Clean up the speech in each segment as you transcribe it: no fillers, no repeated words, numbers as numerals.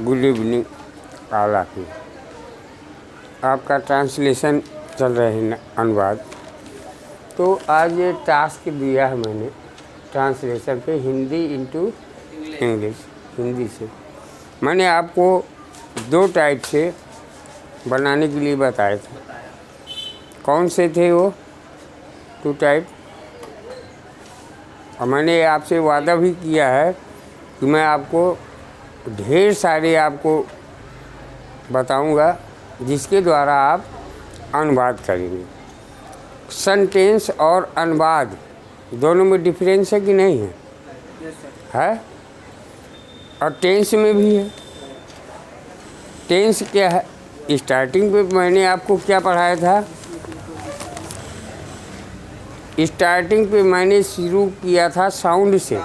Good evening all of you. आपका translation चल रहे हैं अनुवाद। तो आज ये टास्क दिया है मैंने ट्रांसलेशन पे हिंदी इनटू इंग्लिश। हिंदी से मैंने आपको 2 टाइप से बनाने के लिए बताए थे। कौन से थे वो 2 टाइप? और मैंने आपसे वादा भी किया है कि मैं आपको ढेर सारे आपको बताऊंगा जिसके द्वारा आप अनुवाद करेंगे। सेंटेंस और अनुवाद दोनों में डिफरेंस है कि नहीं है? है। और टेंस में भी है। टेंस क्या है? स्टार्टिंग पे मैंने आपको क्या पढ़ाया था? स्टार्टिंग पे मैंने शुरू किया था साउंड से।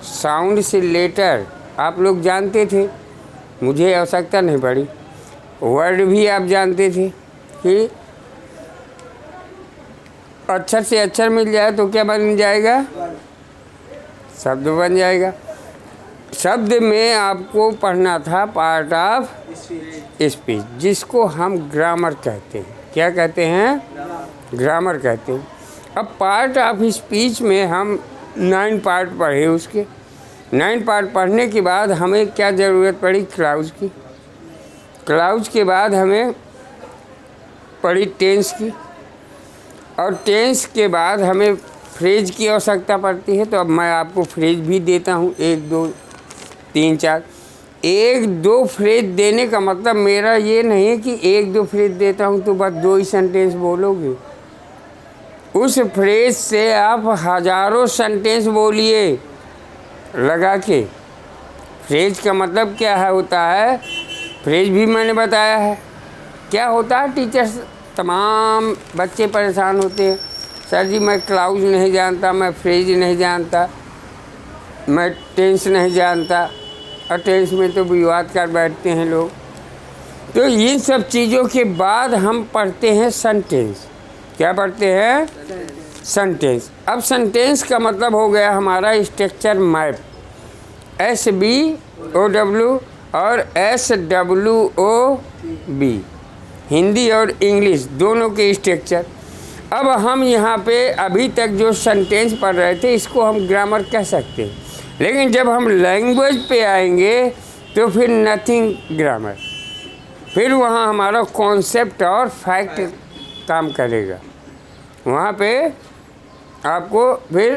साउंड से लेटर आप लोग जानते थे, मुझे आवश्यकता नहीं पड़ी। वर्ड भी आप जानते थे कि अक्षर से अक्षर मिल जाए तो क्या बन जाएगा? शब्द बन जाएगा। शब्द में आपको पढ़ना था पार्ट ऑफ स्पीच, जिसको हम ग्रामर कहते हैं। क्या कहते हैं? ग्रामर कहते हैं। अब पार्ट ऑफ स्पीच में हम 9 पार्ट पढ़े। उसके 9 पार्ट पढ़ने के बाद हमें क्या ज़रूरत पड़ी? क्लाउज की। क्लाउज के बाद हमें पड़ी टेंस की, और टेंस के बाद हमें फ्रेज की आवश्यकता पड़ती है। तो अब मैं आपको फ्रेज भी देता हूँ, 1 2 3 4। 1 2 फ्रेज देने का मतलब मेरा ये नहीं है कि 1 2 फ्रेज देता हूँ तो बस 2 ही सेंटेंस बोलोगे। उस फ्रेज से आप हज़ारों सेंटेंस बोलिए लगा के। फ्रेज का मतलब क्या है होता है? फ्रेज भी मैंने बताया है क्या होता है। टीचर्स तमाम बच्चे परेशान होते हैं, सर जी मैं क्लाउज नहीं जानता, मैं फ्रेज नहीं जानता, मैं टेंस नहीं जानता। और टेंस में तो विवाद कर बैठते हैं लोग। तो इन सब चीज़ों के बाद हम पढ़ते हैं सेंटेंस। क्या पढ़ते हैं? सेंटेंस। अब सेंटेंस का मतलब हो गया हमारा स्ट्रक्चर मैप, SBOW और SWOB, हिंदी और इंग्लिश दोनों के स्ट्रक्चर। अब हम यहाँ पे अभी तक जो सेंटेंस पढ़ रहे थे इसको हम ग्रामर कह सकते हैं, लेकिन जब हम लैंग्वेज पे आएंगे तो फिर नथिंग ग्रामर। फिर वहाँ हमारा कॉन्सेप्ट और फैक्ट काम करेगा। वहाँ पे आपको फिर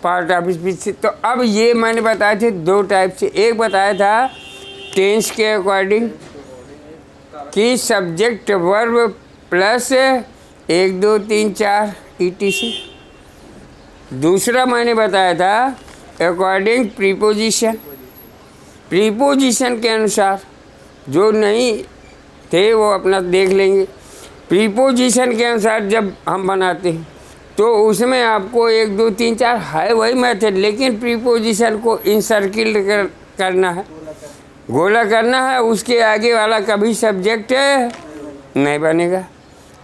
पार्ट ऑफ स्पीच से। तो अब ये मैंने बताए थे 2 टाइप से। एक बताया था टेंस के अकॉर्डिंग कि सब्जेक्ट वर्ब प्लस 1 2 3 4 ETC। दूसरा मैंने बताया था अकॉर्डिंग प्रीपोजिशन। प्रीपोजिशन के अनुसार, जो नहीं थे वो अपना देख लेंगे। प्रीपोजिशन के अनुसार जब हम बनाते हैं तो उसमें आपको 1 2 3 4 है वही मेथड, लेकिन प्रीपोजिशन को इनसर्किल करना है, गोला करना है। उसके आगे वाला कभी सब्जेक्ट नहीं बनेगा।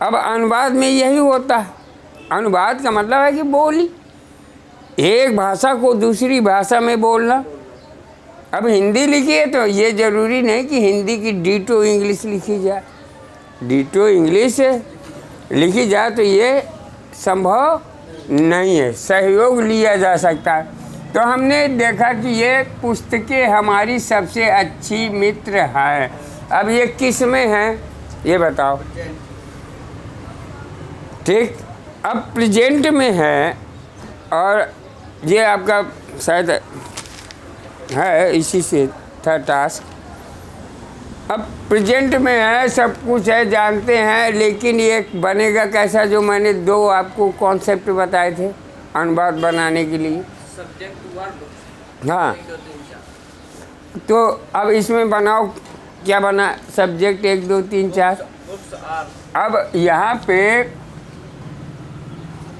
अब अनुवाद में यही होता है। अनुवाद का मतलब है कि बोली, एक भाषा को दूसरी भाषा में बोलना। अब हिंदी लिखी है तो ये ज़रूरी नहीं कि हिंदी की डिटो इंग्लिश लिखी जाए। डिटो इंग्लिश लिखी जाए तो ये संभव नहीं है। सहयोग लिया जा सकता है। तो हमने देखा कि ये पुस्तकें हमारी सबसे अच्छी मित्र है। अब ये किस में है ये बताओ? ठीक, अब प्रेजेंट में है, और ये आपका शायद है, इसी से था टास्क। अब प्रेजेंट में है, सब कुछ है, जानते हैं, लेकिन ये बनेगा कैसा? जो मैंने 2 आपको कॉन्सेप्ट बताए थे अनुवाद बनाने के लिए। Subject verb. हाँ, तो अब इसमें बनाओ। क्या बना? सब्जेक्ट 1 2 3 4। अब यहाँ पे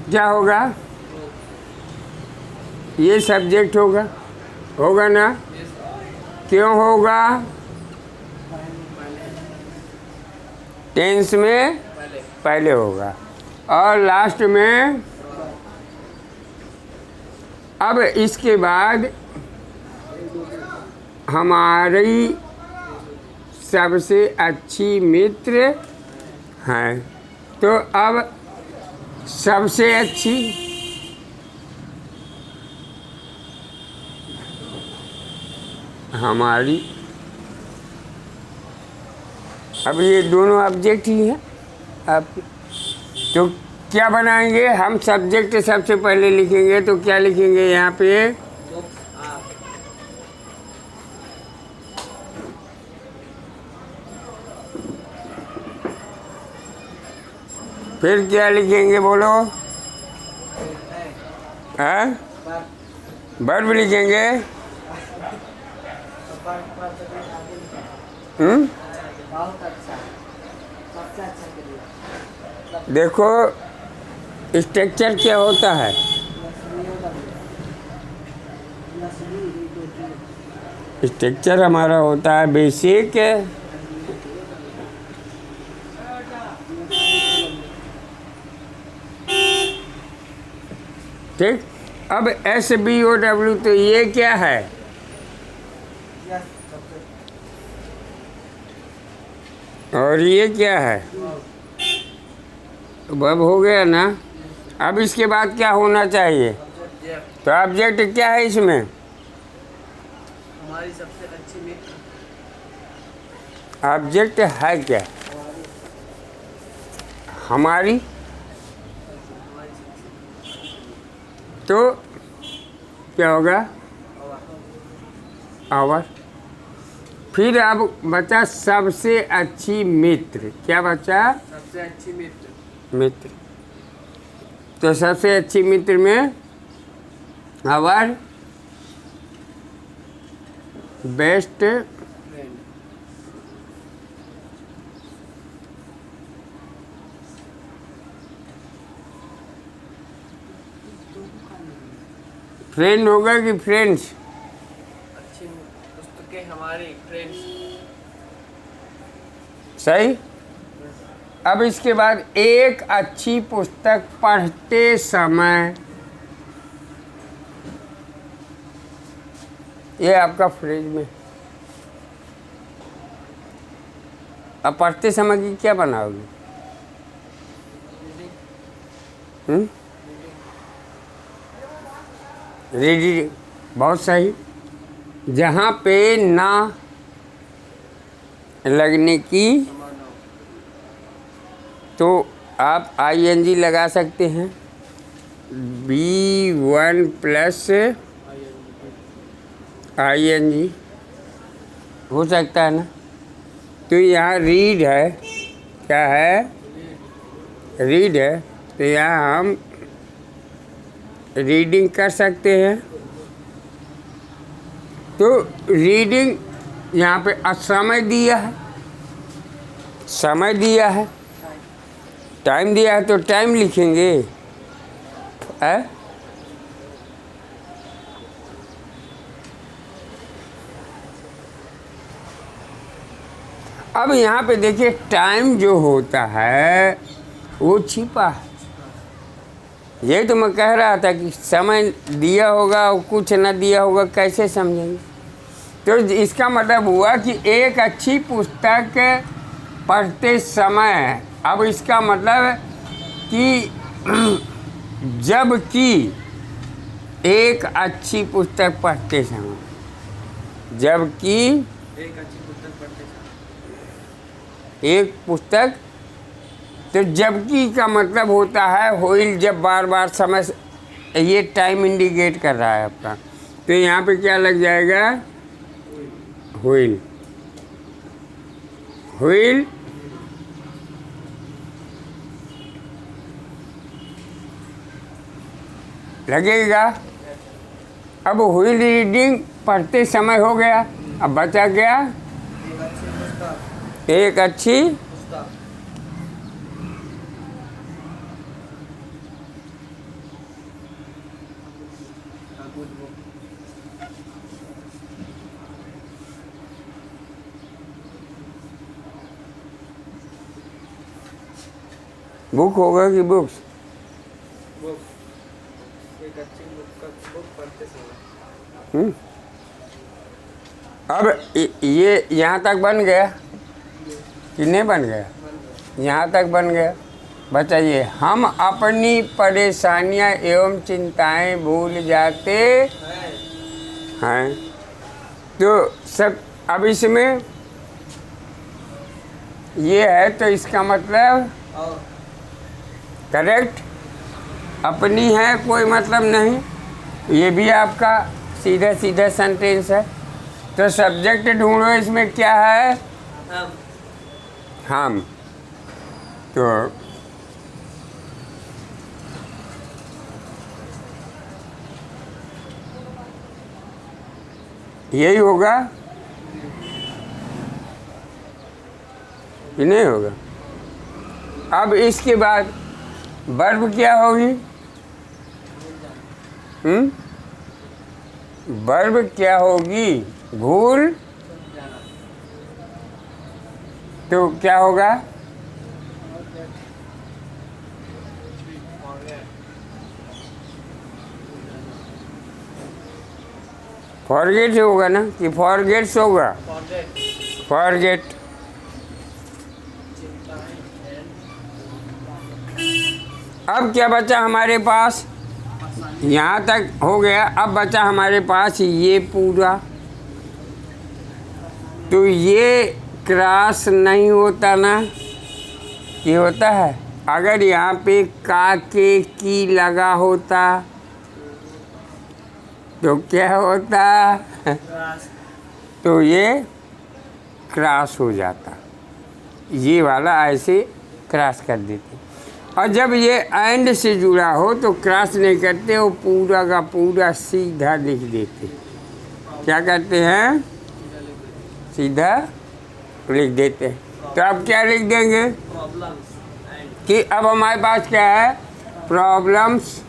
क्या होगा? ये सब्जेक्ट होगा, होगा ना? क्यों होगा? टेंस में पहले होगा और लास्ट में। अब इसके बाद हमारी सबसे अच्छी मित्र हैं। तो अब सबसे अच्छी हमारी, अब ये दोनों ऑब्जेक्ट ही हैं आप, तो क्या बनाएंगे हम? सब्जेक्ट सबसे पहले लिखेंगे तो क्या लिखेंगे यहाँ पे? Books are. फिर क्या लिखेंगे बोलो? हाँ, वर्ब लिखेंगे। बहुत अच्छा, सबसे अच्छा करिए। देखो स्ट्रक्चर क्या होता है? स्ट्रक्चर हमारा होता है बेसिक, ठीक। अब SVOW तो ये क्या है? और ये क्या है? वर्ब हो गया ना। अब इसके बाद क्या होना चाहिए? Object. तो ऑब्जेक्ट क्या है इसमें? हमारी सबसे अच्छी मित्र। ऑब्जेक्ट है क्या? हमारी। तो क्या होगा? आवर। फिर अब बचा सबसे अच्छी मित्र। क्या बचा? सबसे अच्छी मित्र। मित्र। तो सबसे अच्छी मित्र में आवर बेस्ट फ्रेंड। फ्रेंड होगा कि फ्रेंड्स? अच्छी पुस्तकें हमारी फ्रेंड्स। सही। अब इसके बाद एक अच्छी पुस्तक पढ़ते समय, ये आपका फ्रेज में। अब पढ़ते समय की क्या बनाओगे? रीडिंग। बहुत सही। जहाँ पे ना लगने की तो आप ING लगा सकते हैं। B1 प्लस ING हो सकता है ना। तो यहाँ रीड है, क्या है? रीड है। तो यहाँ हम रीडिंग कर सकते हैं। तो रीडिंग यहाँ पे समय दिया है, समय दिया है, टाइम दिया है, तो टाइम लिखेंगे। है? अब यहाँ पे देखिए टाइम जो होता है वो छिपा है। यही तो मैं कह रहा था कि समय दिया होगा और कुछ न दिया होगा, कैसे समझेंगे? तो इसका मतलब हुआ कि एक अच्छी पुस्तक पढ़ते समय। अब इसका मतलब कि जबकि एक अच्छी पुस्तक पढ़ते समय, जबकि एक अच्छी पुस्तक पढ़ते समय। एक पुस्तक, तो जबकि का मतलब होता है होइल, जब बार बार समय, ये टाइम इंडिकेट कर रहा है आपका। तो यहाँ पे क्या लग जाएगा? होइल। होइल लगेगा। अब हुई रीडिंग पढ़ते समय हो गया। अब बचा क्या? एक अच्छी पुस्तक। एक अच्छी पुस्तक। Good book. बुक होगा कि बुक्स? बुक। एक अच्छी बुक पढ़ते समय। अब ये यहाँ तक बन गया कि नहीं बन गया? यहाँ तक बन गया। बताइए, हम अपनी परेशानियाँ एवं चिंताएं भूल जाते हैं। तो सब अब इसमें ये है तो इसका मतलब और करेक्ट, अपनी है कोई मतलब नहीं, ये भी आपका सीधा सीधा सेंटेंस है। तो सब्जेक्ट ढूंढो, इसमें क्या है? हम। तो यही होगा कि नहीं होगा? अब इसके बाद वर्ब क्या होगी? वर्ब क्या होगी? भूल। तो क्या होगा? फॉरगेट होगा ना कि फॉरगेट्स होगा? फॉरगेट। अब क्या बचा हमारे पास? यहाँ तक हो गया। अब बचा हमारे पास ये पूरा। तो ये क्रॉस नहीं होता ना, ये होता है। अगर यहाँ पे का के की लगा होता तो क्या होता? तो ये क्रॉस हो जाता, ये वाला ऐसे क्रॉस कर देते। और जब ये एंड से जुड़ा हो तो क्रॉस नहीं करते, वो पूरा का पूरा सीधा लिख देते। क्या करते हैं? सीधा लिख देते हैं। तो अब क्या लिख देंगे कि अब हमारे पास क्या है? प्रॉब्लम्स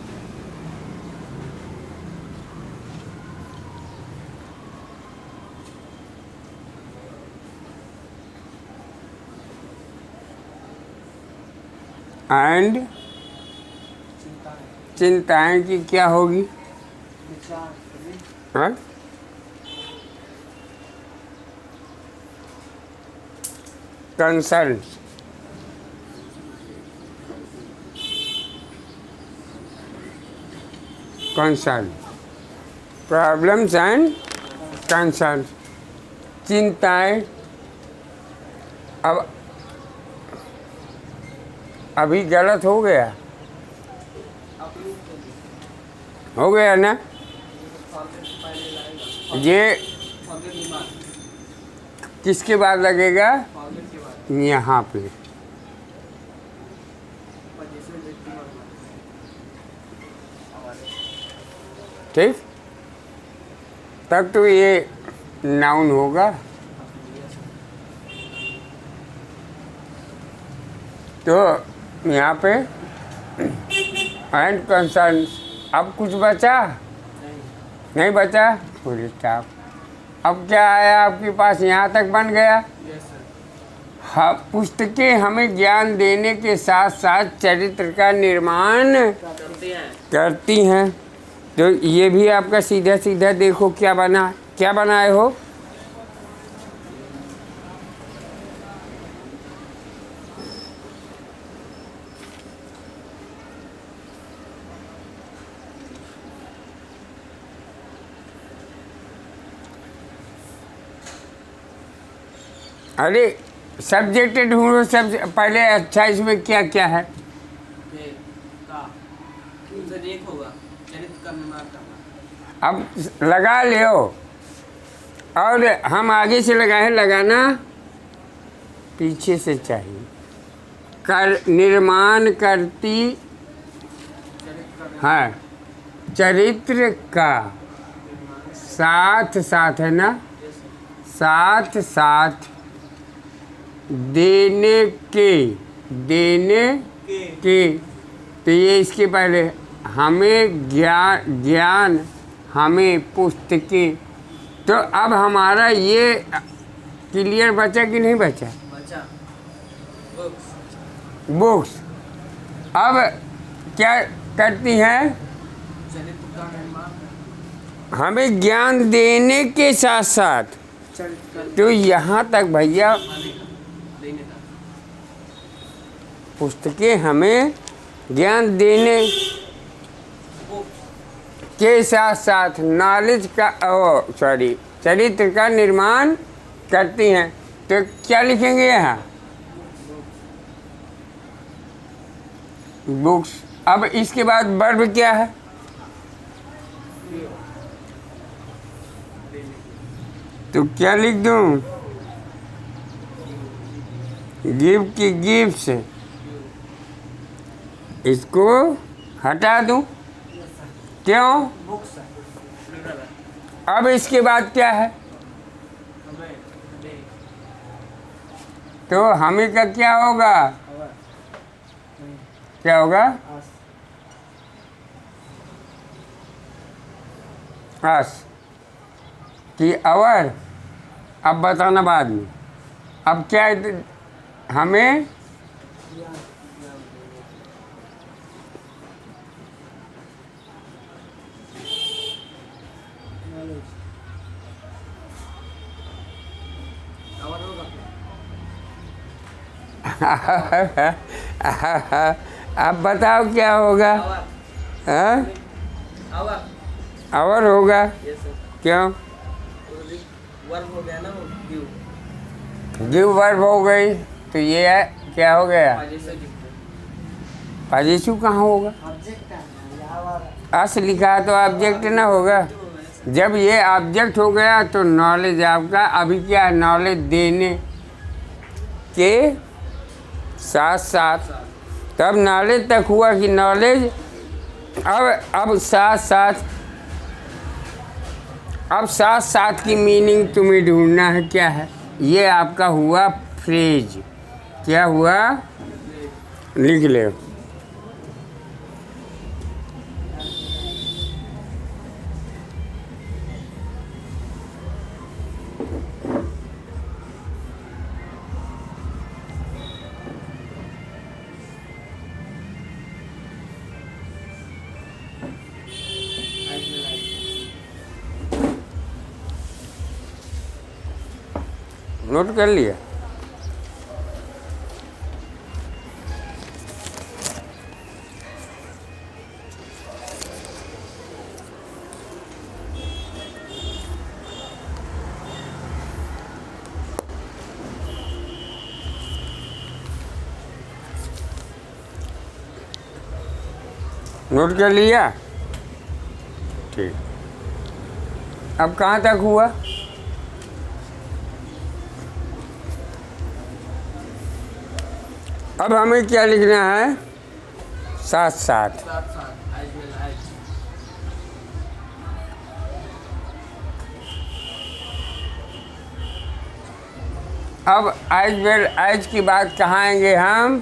एंड चिंताएं की क्या होगी? हाँ? Concern. Concern, problems and concern, चिंताएं। अब अभी गलत हो गया, हो गया ना? ये किसके बाद लगेगा? यहाँ पे। ठीक, तब तो ये नाउन होगा। तो यहाँ पे एंड कंसर्न। अब कुछ बचा? नहीं बचा। Full stop. अब क्या आया आपके पास? यहाँ तक बन गया। हाँ, पुस्तकें हमें ज्ञान देने के साथ साथ चरित्र का निर्माण करती हैं। तो ये भी आपका सीधा सीधा देखो क्या बना, क्या बनाए हो? अरे सब्जेक्ट ढूंढो। सब पहले अच्छा इसमें क्या क्या है? अब लगा लियो, और हम आगे से लगाए, लगाना पीछे से चाहिए। कर निर्माण करती है चरित्र का, साथ साथ है ना, साथ साथ देने के, देने के। तो ये इसके पहले हमें ज्ञान हमें पुस्तकें। तो अब हमारा ये क्लियर बचा कि नहीं बचा? बुक्स। अब क्या करती हैं? हमें ज्ञान देने के साथ साथ चरित्र तो यहाँ तक भैया देने का पुस्तकें हमें ज्ञान देने के साथ साथ नॉलेज का चरित्र का निर्माण करती हैं। तो क्या लिखेंगे यहाँ? बुक्स। अब इसके बाद वर्ब क्या है? तो क्या लिख दूँ? गिव की गिव्स, इसको हटा दूँ क्यों? बुक्स अब इसके बाद क्या है? हमें दे तो हमें का क्या होगा? हवा क्या होगा? आस आस कि अवर। अब बताना बाद में। अब क्या है? हमें और होगा अब बताओ क्या होगा? आवर हाँ? आवर अवर होगा। ये सर क्यों? वर्ब हो गया ना वो गिव गिव वर्ब हो गई। तो ये है, क्या हो गया? आज से लिखते पॉजिटिव कहाँ होगा? ऑब्जेक्ट है अस लिखा है तो ऑब्जेक्ट ना होगा। जब ये ऑब्जेक्ट हो गया तो नॉलेज आपका अभी क्या है? नॉलेज देने के साथ साथ। तब नॉलेज तक हुआ कि नॉलेज। अब साथ साथ की मीनिंग तुम्हें ढूंढना है। क्या है ये? आपका हुआ फ्रेज। क्या हुआ? लिख ले। नोट कर लिया? नोट कर लिया? ठीक। अब कहाँ तक हुआ? अब हमें क्या लिखना है? साथ साथ। साथ साथ आज में आज अब आज वेल आज की बात कहाँ आएंगे हम?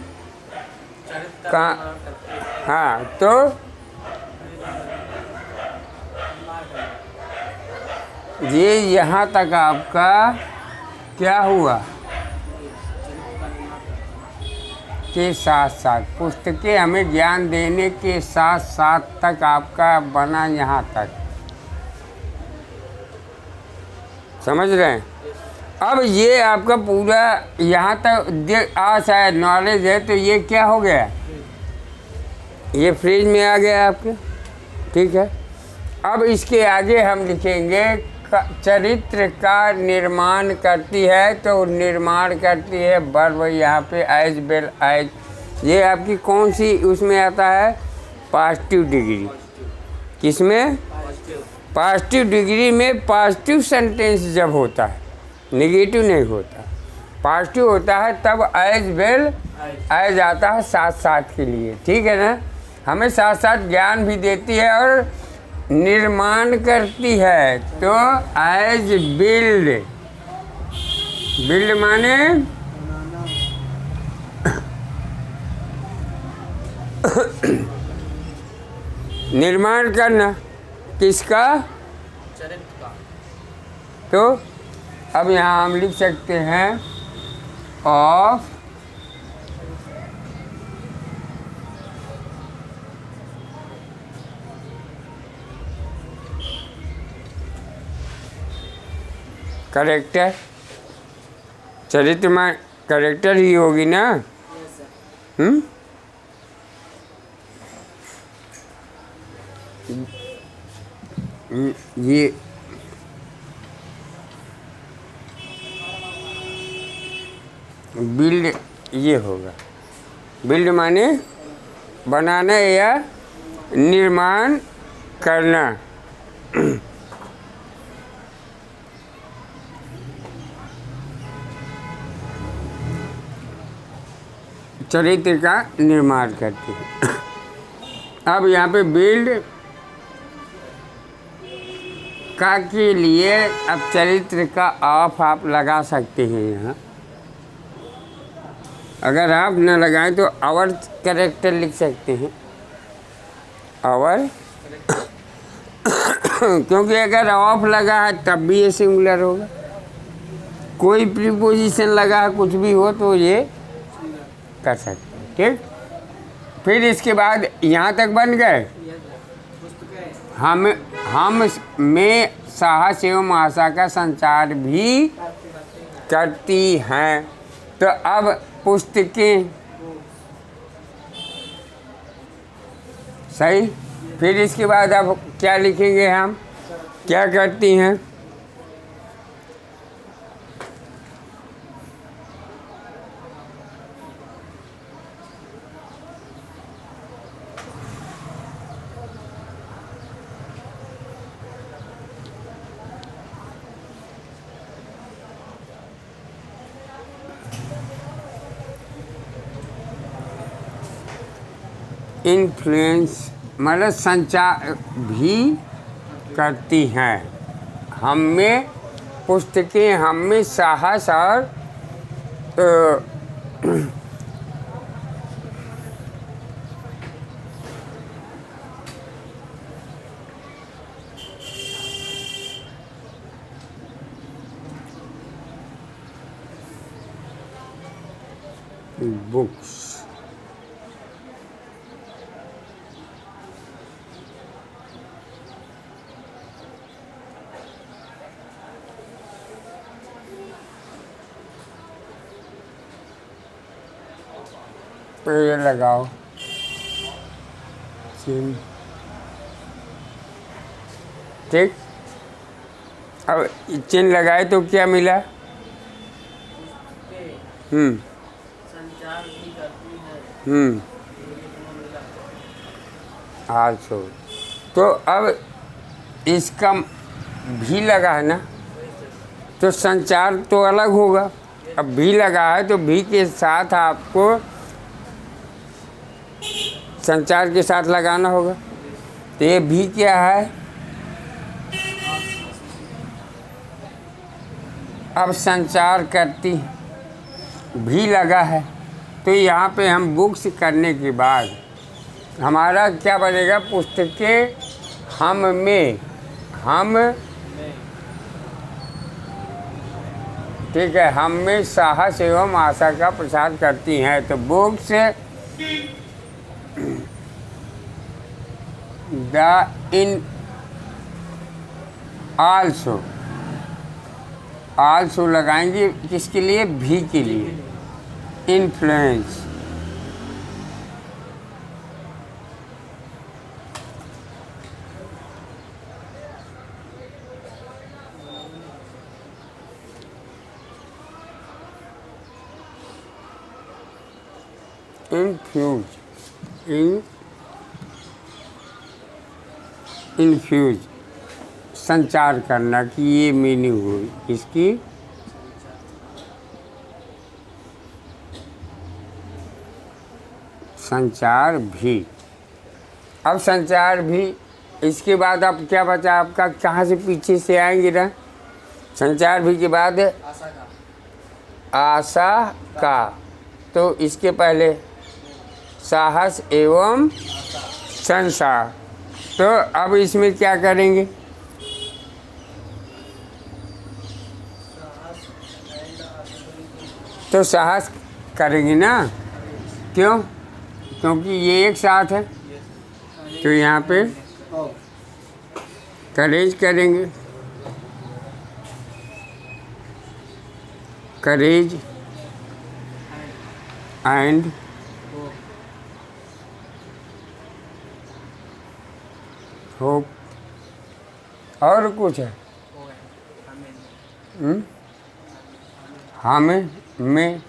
चरित्र कहाँ? निर्माण करते हैं। हाँ, तो ये यहाँ तक आपका क्या हुआ? के साथ साथ। पुस्तकें हमें ज्ञान देने के साथ साथ तक आपका बना यहाँ तक। समझ रहे हैं? अब ये आपका पूरा यहाँ तक शायद नॉलेज है। तो ये क्या हो गया? ये फ्रेज में आ गया आपके। ठीक है। अब इसके आगे हम लिखेंगे चरित्र का निर्माण करती है। तो निर्माण करती है वर्ब यहाँ पे एज वेल एज। ये आपकी कौन सी उसमें आता है? Positive degree. किसमें? पॉजिटिव डिग्री में पॉजिटिव सेंटेंस जब होता है, नेगेटिव नहीं होता। पॉजिटिव होता है तब एज वेल एज आता है साथ साथ के लिए। ठीक है ना? हमें साथ साथ ज्ञान भी देती है और निर्माण करती है। तो एज बिल्ड। बिल्ड माने निर्माण करना। किसका? चरित्र का। तो अब यहाँ हम लिख सकते हैं ऑफ करेक्टर, चरित्र में करेक्टर ही होगी ना। Yes sir. ये बिल्ड, ये होगा बिल्ड माने बनाना या निर्माण करना। चरित्र का निर्माण करते हैं। अब यहाँ पे बिल्ड का के लिए अब चरित्र का ऑफ आप लगा सकते हैं यहाँ। अगर आप न लगाएं तो आवर कैरेक्टर लिख सकते हैं, आवर क्योंकि अगर ऑफ लगा है तब भी ये सिंगुलर होगा। कोई प्रीपोजिशन लगा है कुछ भी हो तो ये कर सकते हैं। ठीक, फिर इसके बाद यहाँ तक बन गए। Yes sir. पुस्तकें हम में साहस एवं आशा का संचार भी करती हैं। तो अब पुस्तकें सही। फिर इसके बाद अब क्या लिखेंगे हम, क्या करती हैं? इन्फ्लुएंस मतलब संचार भी करती हैं। हम में पुस्तकें हम में साहस और बुक्स तो ये लगाओ चिन्ह। ठीक, अब चिन्ह लगाए तो क्या मिला? पुस्तकें संचार भी करती हैं। आल्सो। तो अब इसका भी लगा है ना, तो संचार तो अलग होगा। अब भी लगा है तो भी के साथ आपको संचार के साथ लगाना होगा। तो ये भी क्या है? अब संचार करती भी लगा है तो यहाँ पे हम बुक्स करने के बाद हमारा क्या बनेगा? पुस्तकें हम में, हम ठीक है, हम में साहस एवं आशा का प्रसार करती हैं। तो books the in also, also लगाएंगे किसके लिए? भी के लिए। इन्फ्लुएंस इन्फ्यूज संचार करना की ये मीनिंग हुई इसकी। संचार भी। अब संचार भी, इसके बाद अब क्या बचा आपका? कहाँ से पीछे से आएंगे ना? संचार भी के बाद आशा का, आशा का, तो इसके पहले साहस एवं संसार। तो अब इसमें क्या करेंगे? तो साहस करेंगे ना, क्यों? क्योंकि ये एक साथ है तो यहाँ पे करेज करेंगे। Courage and hope. और कुछ है? हमें में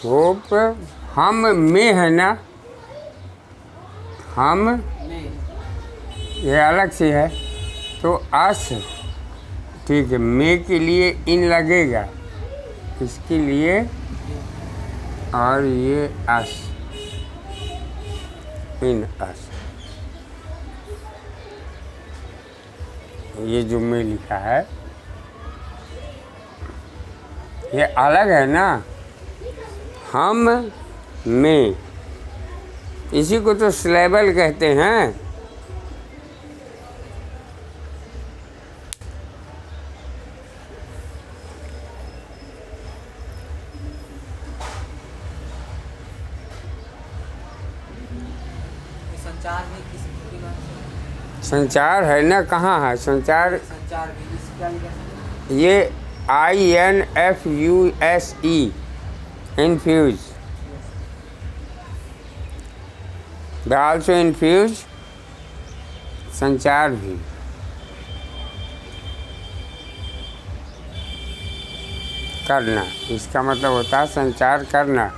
होप हम में है ना, हम ये अलग से है तो अस, ठीक है। मे के लिए इन लगेगा, इसके लिए, और ये अस, इन अस, ये जो में लिखा है ये अलग है ना, हम में, इसी को तो सिलेबल कहते हैं। संचार भी किसी बात से? संचार है ना, कहाँ है संचार? संचार भी इसका भी कैसे? ये INFUSE, इन्फ्यूज, आल्सो इन्फ्यूज, संचार भी। करना, इसका मतलब होता है संचार करना।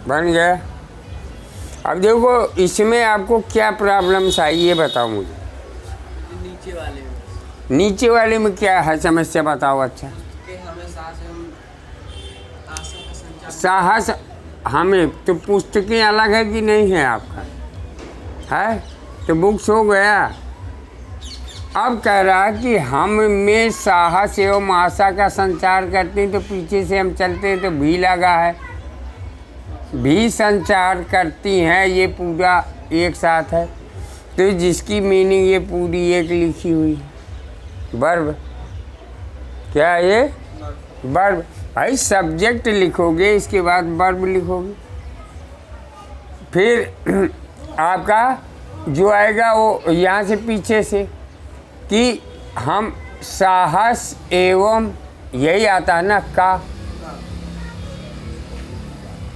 बन गया। अब देखो इसमें आपको क्या प्रॉब्लम्स आई ये बताओ मुझे। नीचे वाले में, नीचे वाले में क्या है समस्या बताओ। अच्छा, कि हमें साहस का संचार, साहस हमें तो पुस्तकें अलग है कि नहीं है आपका? है तो बुक्स हो गया। अब कह रहा है कि हम में साहस एवं आशा का संचार करते हैं, तो पीछे से हम चलते हैं तो भी लगा है, भी संचार करती हैं, ये पूरा एक साथ है। तो जिसकी मीनिंग ये पूरी एक लिखी हुई है। वर्ब क्या है ये? वर्ब। भाई सब्जेक्ट लिखोगे, इसके बाद वर्ब लिखोगे, फिर आपका जो आएगा वो यहाँ से पीछे से कि हम साहस एवं, यही आता है ना, का,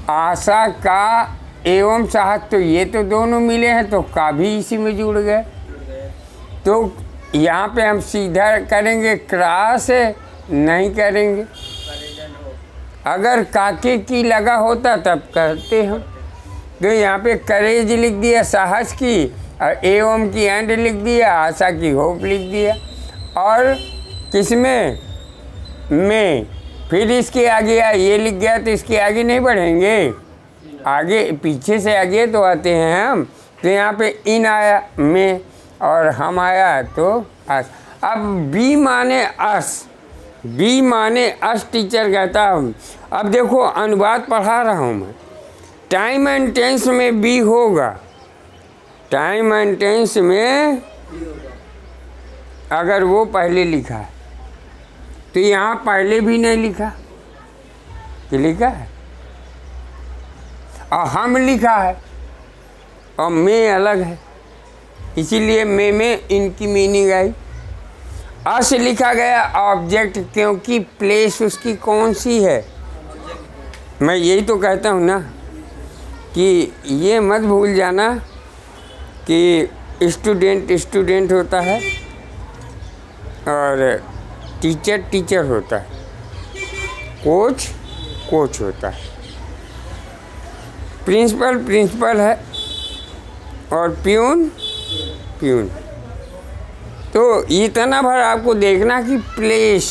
आशा का एवं साहस, तो ये तो दोनों मिले हैं, तो का भी इसी में जुड़ गए। तो यहाँ पे हम सीधा करेंगे, क्रॉस नहीं करेंगे। अगर काके की लगा होता तब करते हम। तो यहाँ पे करेज लिख दिया साहस की, और एवं की एंड लिख दिया, आशा की होप लिख दिया, और किसमें में, फिर इसके आगे ये लिख गया, तो इसके आगे नहीं बढ़ेंगे, आगे पीछे से आगे तो आते हैं हम। तो यहाँ पे इन आया में, और हम आया तो अस। अब बी माने अस, बी माने अस टीचर कहता हूँ। अब देखो अनुवाद पढ़ा रहा हूँ मैं, टाइम एंड टेंस में बी होगा, टाइम एंड टेंस में अगर वो पहले लिखा है तो यहाँ पहले भी नहीं लिखा कि लिखा है, और हम लिखा है, और मैं अलग है, इसीलिए में इनकी मीनिंग आई। अस लिखा गया ऑब्जेक्ट, क्योंकि प्लेस उसकी कौन सी है। मैं यही तो कहता हूँ ना कि ये मत भूल जाना कि स्टूडेंट स्टूडेंट होता है और टीचर टीचर होता है, कोच कोच होता है, प्रिंसिपल प्रिंसिपल है, और प्यून प्यून। तो इतना भर आपको देखना कि प्लेस,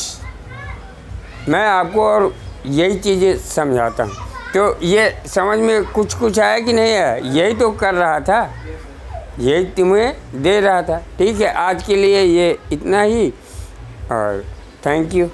मैं आपको और यही चीज़ें समझाता हूँ। तो ये समझ में कुछ कुछ आया कि नहीं आया? यही तो कर रहा था, यही तुम्हें दे रहा था। ठीक है, आज के लिए ये इतना ही, और थैंक यू।